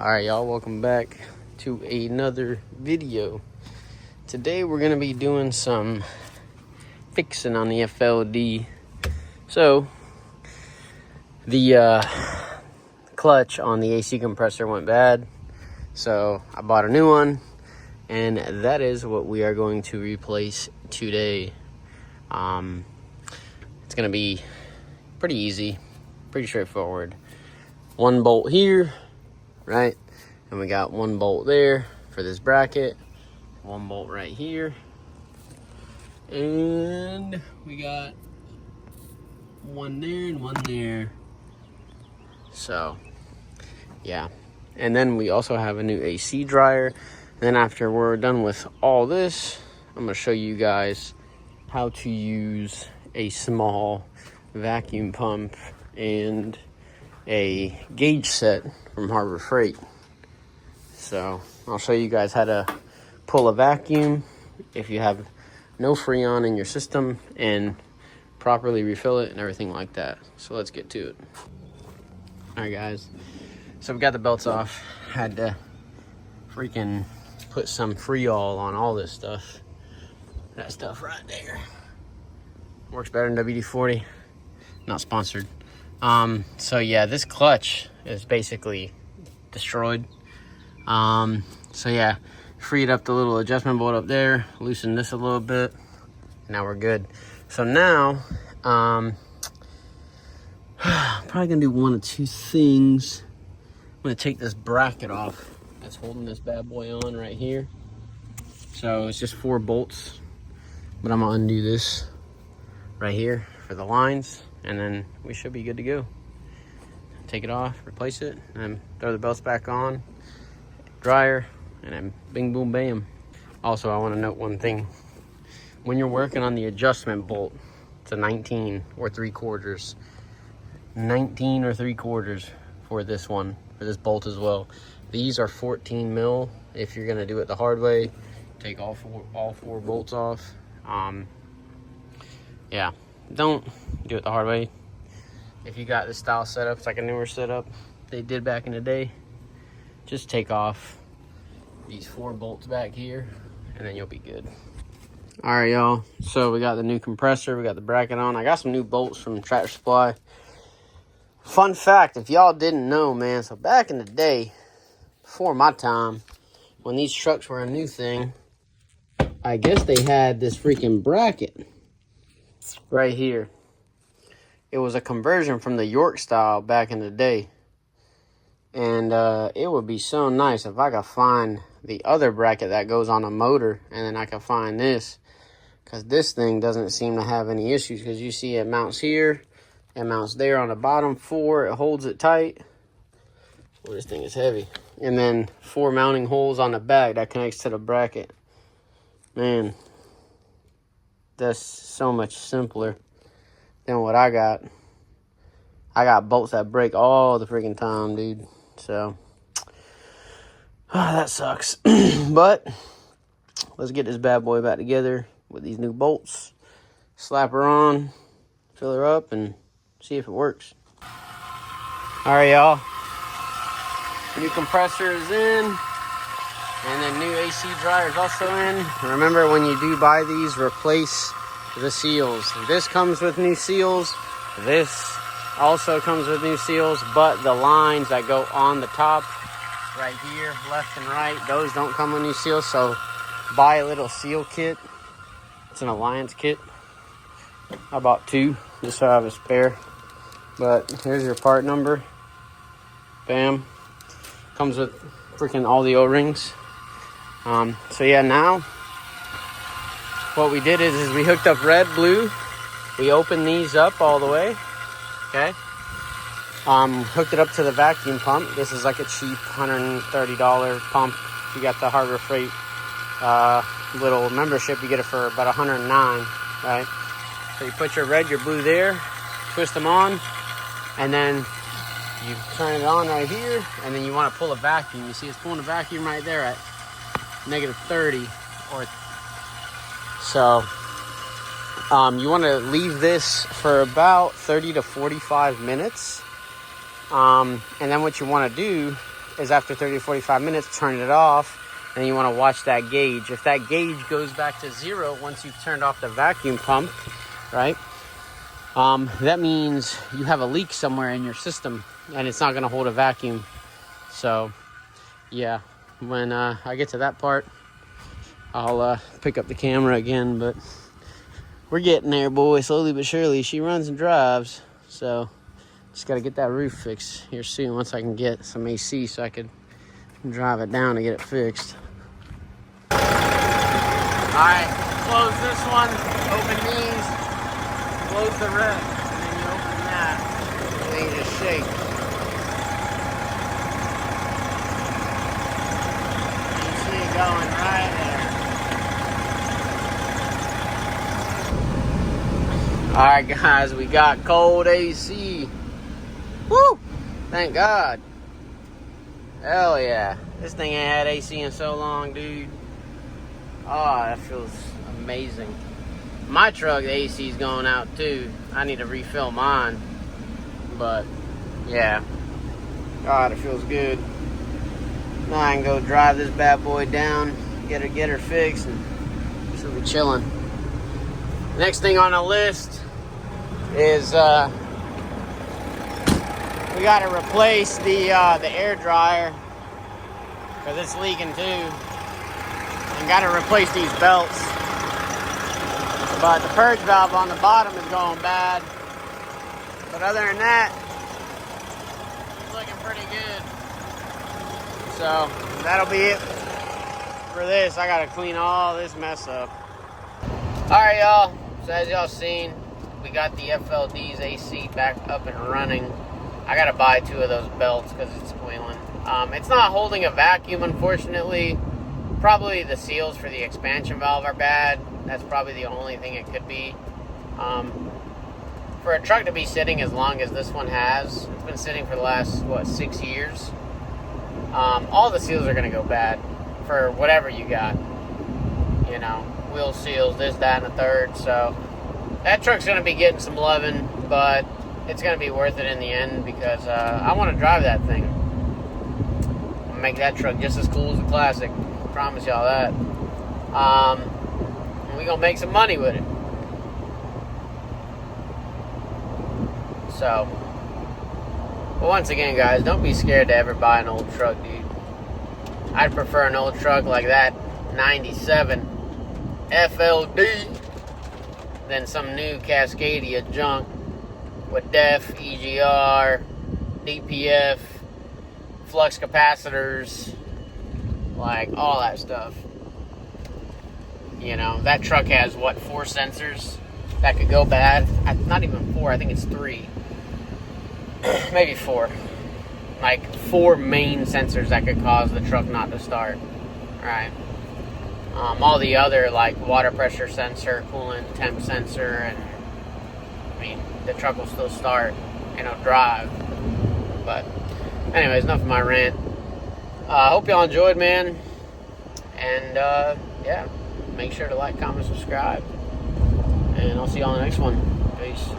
Alright, y'all, welcome back to another video. Today we're going to be doing some fixing on the FLD. So, the clutch on the AC compressor went bad, so I bought a new one, and that is what we are going to replace today. It's going to be pretty easy, pretty straightforward. One bolt here, right? And we got one bolt there for this bracket, one bolt right here, and we got one there and one there. So yeah, and then we also have a new AC dryer. And then after we're done with all this, I'm going to show you guys how to use a small vacuum pump and a gauge set from Harbor Freight. So I'll show you guys how to pull a vacuum if you have no Freon in your system and properly refill it and everything like that. So let's get to it. All right, guys, so we got the belts off. Had to freaking put some Freon on all this stuff. That stuff right there works better than WD-40. Not sponsored. So yeah, this clutch is basically destroyed. So yeah, freed up the little adjustment bolt up there, loosened this a little bit. Now we're good. So now, probably gonna do one of two things. I'm gonna take this bracket off that's holding this bad boy on right here. So it's just 4 bolts, but I'm gonna undo this right here for the lines, and then we should be good to go. Take it off, replace it, and throw the belts back on, dryer, and then bing, boom, bam. Also, I want to note one thing. When you're working on the adjustment bolt, it's a 19 or 3/4. 19 or 3/4 for this one, for this bolt as well. These are 14 mil. If you're gonna do it the hard way, take all four bolts off. Yeah, don't do it the hard way. If you got this style setup, it's like a newer setup they did back in the day. Just take off these 4 bolts back here, and then you'll be good. All right, y'all. So we got the new compressor, we got the bracket on. I got some new bolts from Tractor Supply. Fun fact, if y'all didn't know, man, so back in the day, before my time, when these trucks were a new thing, I guess they had this freaking bracket right here. It was a conversion from the York style back in the day. And it would be so nice if I could find the other bracket that goes on a motor, and then I could find this, because this thing doesn't seem to have any issues, because you see it mounts here, it mounts there on the bottom 4, it holds it tight. Well, this thing is heavy. And then 4 mounting holes on the back that connects to the bracket. Man, that's so much simpler than what I got. I got bolts that break all the freaking time, dude. So, that sucks. But let's get this bad boy back together with these new bolts. Slap her on, fill her up, and see if it works. All right, y'all. New compressor is in, and then new AC dryer is also in. Remember, when you do buy these, replace the seals. This comes with new seals. This also comes with new seals, but the lines that go on the top right here, left and right, those don't come with new seals. So buy a little seal kit. It's an Alliance kit. I bought 2 just so I have a spare. But here's your part number. Bam. Comes with freaking all the O-rings. So yeah, now what we did is we hooked up red, blue. We opened these up all the way. Okay. Hooked it up to the vacuum pump. This is like a cheap $130 pump. You got the Harbor Freight little membership, you get it for about $109, right? So you put your red, your blue there, twist them on, and then you turn it on right here, and then you want to pull a vacuum. You see it's pulling a vacuum right there at -30 or so. You want to leave this for about 30 to 45 minutes. And then what you want to do is after 30 to 45 minutes, turn it off, and you want to watch that gauge. If that gauge goes back to 0 once you've turned off the vacuum pump, right, that means you have a leak somewhere in your system, and it's not going to hold a vacuum. So, yeah, when I get to that part, I'll pick up the camera again, but we're getting there, boy, slowly but surely. She runs and drives, so just got to get that roof fixed here soon once I can get some AC so I could drive it down to get it fixed. All right, close this one, open these, close the rest, and then you open that, and then you just shake. You see it going right there. All right, guys, we got cold AC. Woo! Thank God. Hell yeah. This thing ain't had AC in so long, dude. Oh, that feels amazing. My truck, the AC's going out too. I need to refill mine. But, yeah. God, it feels good. Now I can go drive this bad boy down, get her fixed, and she'll be chilling. Next thing on the list is we got to replace the air dryer because it's leaking too, and got to replace these belts. But the purge valve on the bottom is going bad. But other than that, it's looking pretty good. So that'll be it for this. I got to clean all this mess up. All right, y'all. So as y'all seen, we got the FLD's AC back up and running. I gotta buy 2 of those belts because it's squealing. It's not holding a vacuum, unfortunately. Probably the seals for the expansion valve are bad. That's probably the only thing it could be. For a truck to be sitting as long as this one has, it's been sitting for the last, 6 years. All the seals are gonna go bad for whatever you got. You know, wheel seals, this, that, and the third. So that truck's going to be getting some loving, but it's going to be worth it in the end because I want to drive that thing. I'm going to make that truck just as cool as the Classic. I promise y'all that. And we're going to make some money with it. So, but once again, guys, don't be scared to ever buy an old truck, dude. I'd prefer an old truck like that 97 FLD than some new Cascadia junk with DEF, EGR, DPF, flux capacitors, like all that stuff. You know, that truck has, 4 sensors that could go bad? Not even 4, I think it's 3. Maybe 4. Like 4 main sensors that could cause the truck not to start. Alright. All the other, like water pressure sensor, coolant temp sensor, and I mean, the truck will still start, drive. But anyways, enough of my rant. Hope y'all enjoyed, man. And yeah, make sure to like, comment, subscribe. And I'll see y'all on the next one. Peace.